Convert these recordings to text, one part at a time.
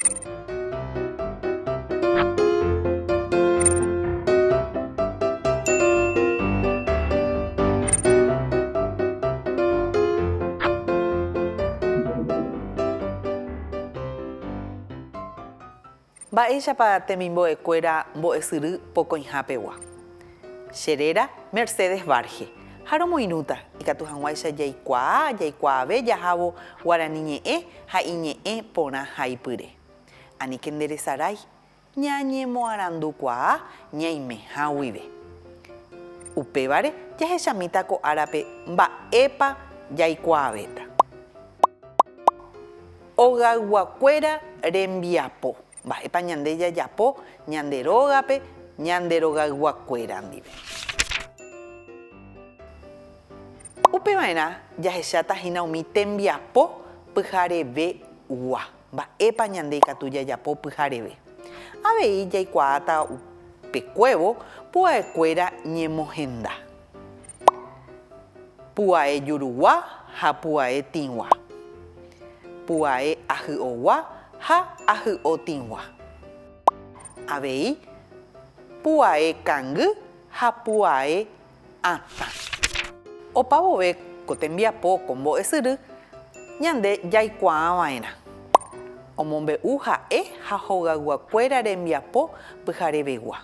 Mba'éichapa temimbo'ekuéra mbo'esyry pokõihápegua. Cherera Mercedes Varge. Ha romoirũta ikatu hag̃uáicha jaikuaave jahávo Guarani ñe'ẽ ha iñe'ẽ porã ha ipyre. Aníke nderesarái ñañemoarandukuaa ñaimeha guive. Upévare jahechamíta ko árape mba'épa jaikuaavéta. Ogayguakuéra rembiapo. Mba'épa ñande jajapo ñande rógape ñande rogayguakuéra ndive. Upeva'erã jahechatahína umi tembiapo pyharevegua. Mba'épa ñande ikatu jajapo pyhareve. Avei jaikuaáta upekuévo pu'aekuéra ñemohenda. Pu'ae jurugua ha pu'ae tĩgua. Pu'ae ahy'ogua ha ahy'otĩgua. Avei pu'ae kangy ha pu'ae atã. Opa vove ko tembiapo ko mbo'esyry ñande jaikuaava'erã. Omombe'u ha'e ha hogayguakuéra rembiapo pyharevegua.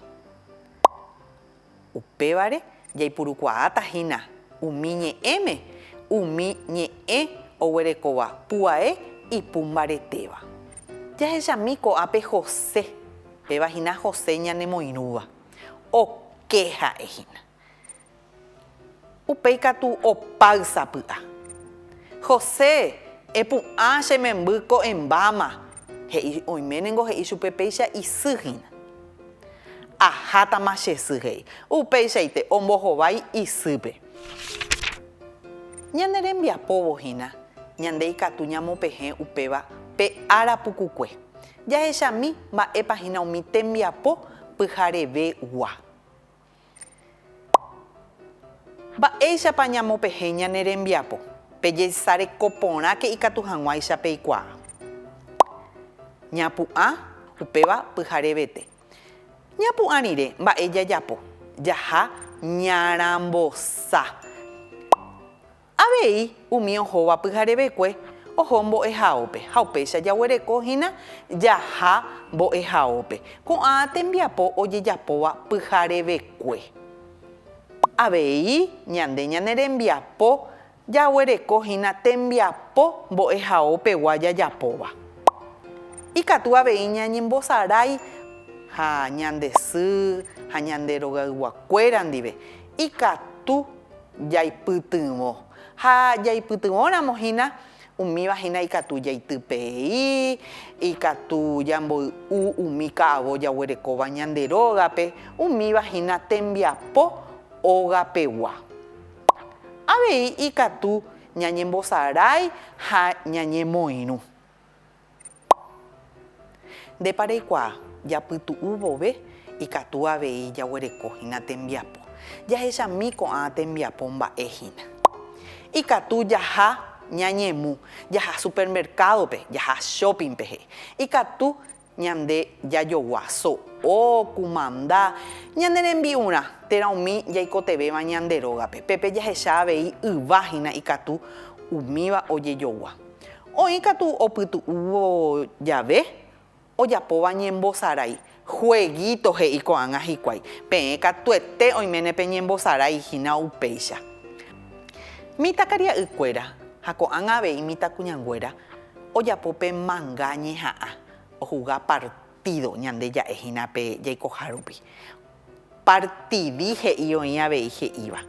Upévare jaipurukuaátahína umi ñe'ẽme umi ñe'ẽ oguerekóva pu'ae ipumbaretéva. Jahechami ko'ápe José pévahína José ñanemoirũva oke ha'ehína. Upéi katu opáysapy'a. José epu'ã che memby ko'ẽmbáma. He'i oiménengo he'i chupe péicha isýhína. Ahátama che sy he'i. Upéichaite ombohovái isýpe. Ñande rembiapovohína ñande ikatu ñamopehẽ upéva pe arapukukue. Jahechami mba'épahína umi tembiapo pyharevegua. Mba'éichapa ñamopehẽ ñane rembiapo pejesarekó porãke ikatu hag̃uáicha peikuaa. Ñapu'ã upéva pyharevete. Ñapu'ã rire mba'e jajapo jaha ñarambosa. Avei umi ohóva pyharevekue oho mbo'ehaópe ha upéicha jaguerekohína jaha mbo'ehaópe. Ko'ã tembiapo ojejapóva pyharevekue. Avei ñande ñanerembiapo jaguerekohína tembiapo mbo'ehaópegua jajapóva. Ikatu avei ñañembosarái ha ñande sy ha ñande rogayguakuéra ndive. Ikatu jaipytyvõ. Ha jaipytyvõramohína umívahína ikatu jaitypei, ikatu jamboy'u umi ka'avo jaguerekóva ñande rógape, umívahína tembiapo ógapegua. Avei ikatu ñañembosarái ha ñañemoirũ. Ndépa reikuaa japytu'u vove ikatu avei jaguerekohína tembiapo. Jahechami ko'ã tembiapo mba'ehína. Ikatu jaha ñañemu, jaha supermercadope, jaha shoppingpe. Ikatu ñande jajogua so'o, kumanda, ñande rembi'urã térã umi jaikotevéva ñande rógape. Pépe jahecha avei yváhína ikatu umíva ojejogua. Oĩ katu opytu'úvo jave ojapóva ñembosarái. Jueguito he'i ko'ág̃a hikuái. Peẽ katuete oiméne peñembosaraihína upéicha. Mitãkaria'ykuéra ha ko'ág̃a avei mitãkuñanguéra ojapo pe manga ñeha'a ohuga partido ñande ja'ehína pe jaikoha rupi. Partidi he'i oĩ avei he'íva.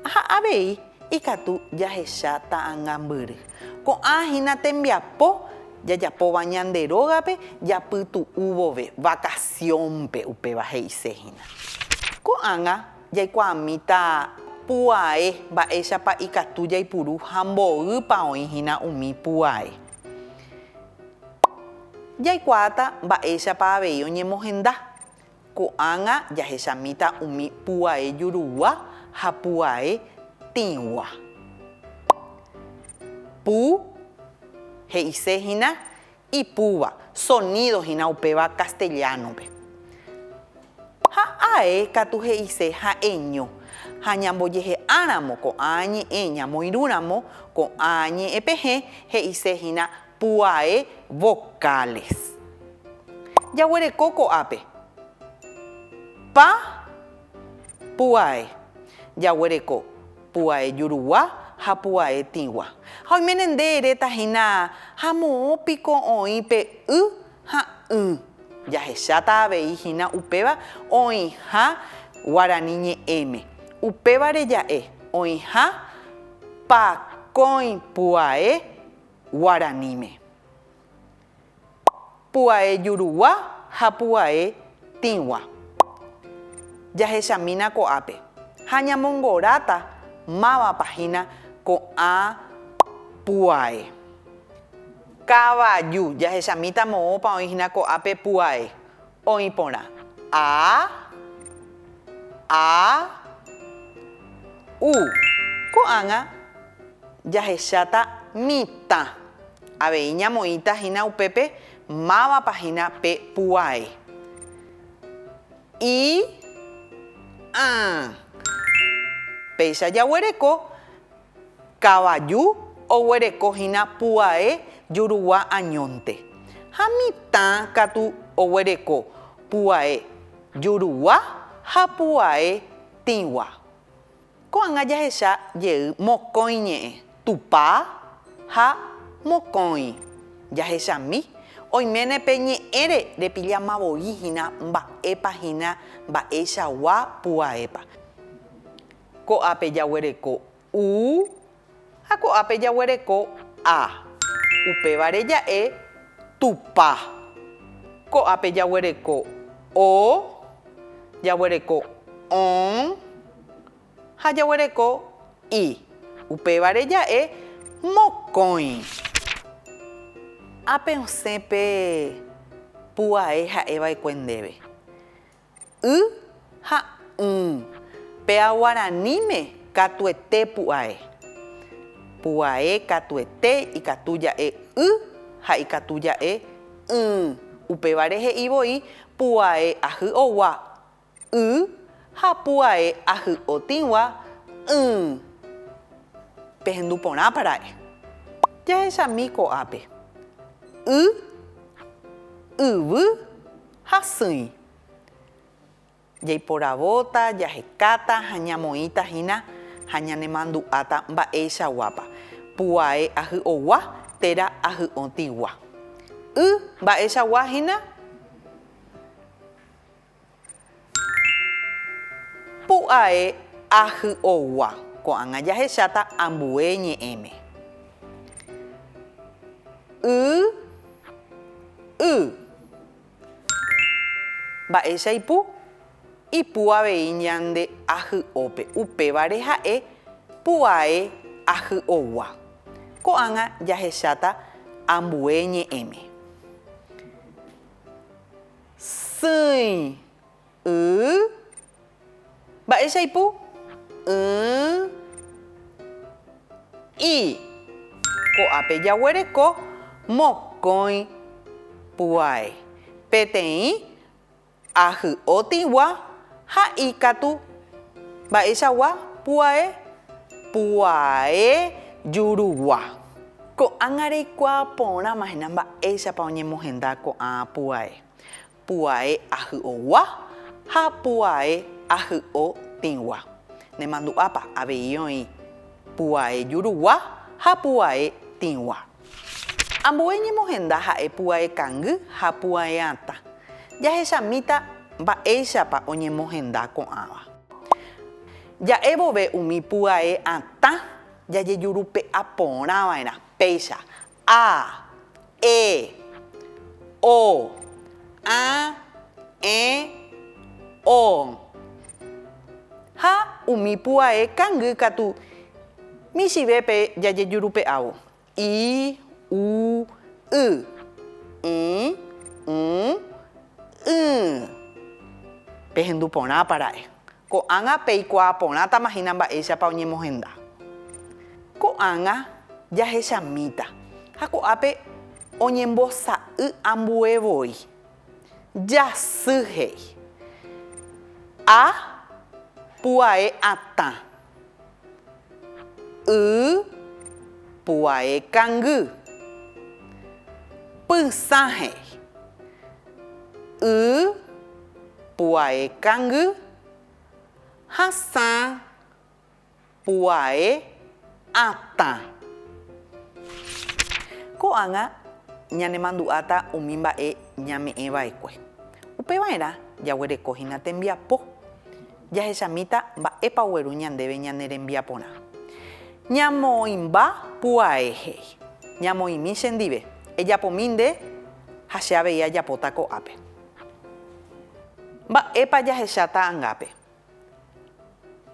Ha avei ikatu jahecha ta'ãngambyry. Ko'ãhína tembiapo jajapóva ñande rógape japytu'u vove vacaciónpe upéva he'isehína. Ko'ág̃a jaikuaamíta pu'ae mba'éichapa ikatu jaipuru ha mboýpa oĩhína umi pu'ae. Jaikuaáta mba'éichapa avei oñemohenda. Ko'ág̃a jahechamíta umi pu'ae jurugua ha pu'ae tĩgua. Pu he'isehína ipúva sonido hina upéva castellano pe. Ha'e katu he'ise ha'eño. Ha ñambojehe'áramo ko'ã ñe'ẽ ñamoirũramo ko'ã ñe'ẽpehe he'ise hína puae vocales. Jaguereko ko'ápe. Pa puae. Jaguereko puae jurua ha puae tĩgua. Ha oiméne nde reta hína ha moõpiko oĩ pe y ha y. Jahecháta avei hína upéva oĩha Guarani ñe'ẽme. Upévare ja'e oĩha pakõi puae Guaraníme. Puae jurua ha puae tĩgua. Jahechamína ko'ápe. Ha ñamongoráta mávapahína ko'ã puae. Kavaju jahechamíta moõpa oĩhína ko'ápe puae. Oĩ porã. A, U. Ko'ág̃a jahecháta mitã. Avei ñamoĩta hína upépe mávapahína pe puae. I, A. Péicha jaguereko kavaju oguereko hína puae jurua añónte. Ha mitã katu oguereko puae jurua ha puae tĩgua. Ko'ág̃a jahecha jey mokõi ñe'ẽ. Tupa ha mokõi. Jahechami oiménepe ñe'ẽre repillamavoi hína mba'épahína mba'eichagua puaépa. Ko'ápe jaguereko U ha ko'ápe jaguereko A. Upévare ja'e tupa. Ko'ápe jaguereko O, jaguereko on ha jaguereko I. Upévare ja'e mokõi. Ápe osẽpe puae ha'eva'ekue ndéve. Y ha pea Guaraníme katuete puae. Puae katuete ikatu ja'e y ha ikatu ja'e upévare he'ivoi puae ahy'ogua y ha puae ahy'otĩgua pehendu porã para'e. Jahechami ko'ápe. Y, yvy ha sỹi. Jaiporavóta, jahekáta ha ñamoĩta hína ha ñanemandu'áta mba'eichaguápa. Puae ahy'ogua téra ahy'otĩgua. Y mba'eichagua hína puae ahy'ogua. Ko'ág̃a jahecháta ambue ñe'ẽme. Mba'éicha ipu. Ipu avei ñande ahy'ópe. Upévare ha'e puae ahy'ogua. Ko'ág̃a jahecháta ambue ñe'ẽme. Sỹi. Mba'éicha ipu. I. Ko'ápe jaguereko mokõi puae. Peteĩ ahy'otĩgua ha ikatu mba'eichagua puae jurua. Ko'ág̃a reikuaa porãmahína mba'éichapa oñemohenda ko'ã puae. Puae ahy'ogua ha puae ahy'otĩgua. Nemandu'ápa avei oĩ puae jurua ha puae tĩgua. Ambue ñemohenda ha'e puae kangy ha puae ata. Jahechamíta mba'éichapa oñemohenda ko'ãva. Ja'e vove umi puae ata jajejurupe'a porãva'erã péicha A, E, O, A, E, O. Ha umi puae kangy katu michivépe jajejurupe'ávo. I, U, Y. I, U, Y. Pehendu porã para'e. Ko'ág̃a peikuaa porãtamahína mba'éichapa oñemohenda. Ko'ág̃a jahechamíta. Ha ko'ápe oñembosa'y ambuevoi. Jasy. A puae ata. Puae kangy. Pysahe. Puae kangy. Hasã puae ata. Ko'ág̃a ñanemandu'áta umi mba'e ñame'ẽva'ekue. Upeva'erã jaguerekohína tembiapo. Jahechamíta mba'épa ogueru ñandéve ñane rembiaporã. Ñamoĩmba puae he'i. Ñamoĩmi chendive. Ejapomínte ha che avei ajapóta ko'ápe. Mba'épa jahecháta angápe.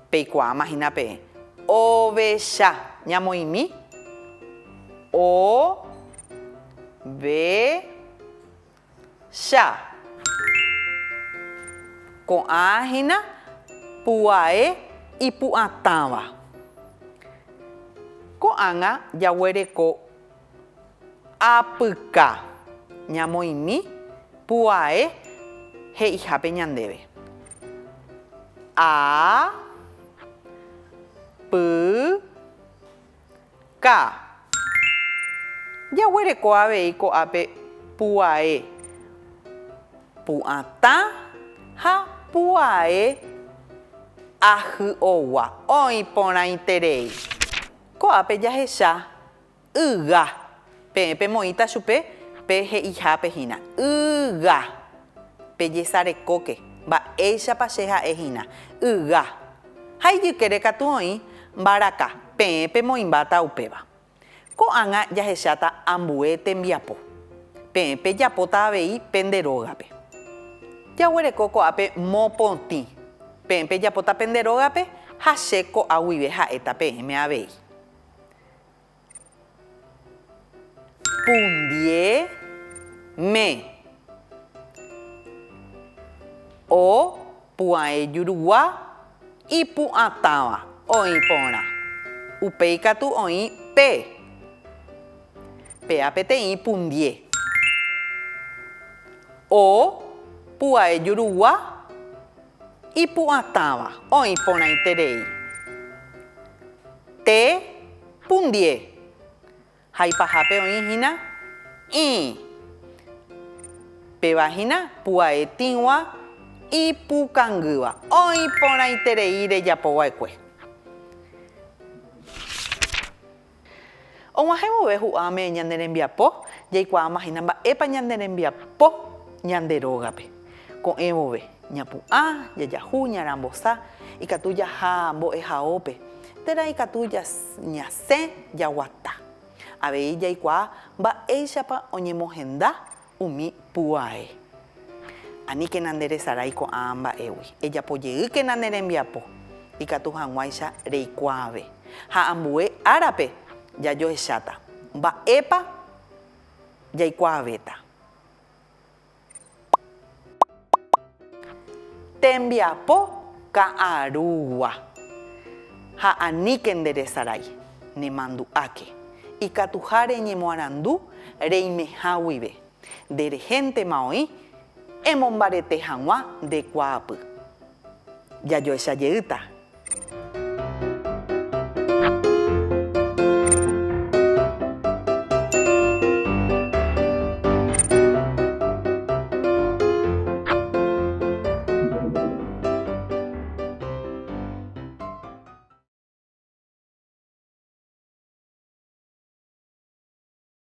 Peikuaamahína peẽ. Ovecha. Ñamoĩmi. Ovecha. Ko'ãhína puae ipu'atáva. Ko'ág̃a jaguereko apyka. Ñamoĩmi puae he'ihápe ñandéve. A py ka. Jaguereko avei ko'ápe puae pu'atã ha puae ahy'ogua. Oĩ porãiterei. Ko'ápe jahecha yga. Peẽ pemoĩta chupe pe he'ihápehína. Yga. Pejesarekóke. Mba'éichapa che ha'ehína. Yga. Ha ijykére katu oĩ mbaraka. Peẽ pemoĩmbáta upéva. Ko'ág̃a jahecháta ambue tembiapo. Peẽ pejapóta avei penderógape. Jaguereko ko'ápe mopotĩ. Peẽ pejapóta penderógape ha che ko'ã guive ha'éta peẽme avei. Pundieme. O puae jurugua ipu'atáva. Oĩ porã. Upéi katu oĩ pe. Péa peteĩ pundie. O puae jurugua ipu'atáva. Oĩ porãiterei. Te pundie. Haipahápe oĩhína i. Pevahína puae tĩgua ipukangýva. Oĩ porãiterei rejapova'ekue. Og̃uahẽ vove hu'ãme ñane rembiapo, jaikuaamahína mba'épa ñane rembiapo ñande rógape. Ko'ẽ vove ñapu'ã, jajahu, ñarambosa, ikatu jaha mbo'ehaópe. Térã ikatu ñasẽ jaguata. Avei jaikuaa mba'éichapa oñemohenda umi puae. Aníke nanderesarái ko'ã mba'égui. Ejapojeýke ñane rembiapo. Ikatu hag̃uáicha reikuaave. Ha ambue árape jajoecháta. Mba'épa jaikuaavéta. Tembiapo ka'arúgua. Ha aníke nderesarái nemandu'áke. Ikatuha reñemoarandu reimehã guive. Nderehéntema oĩ emombarete hag̃ua ndekuaapy. Jajoechajeýta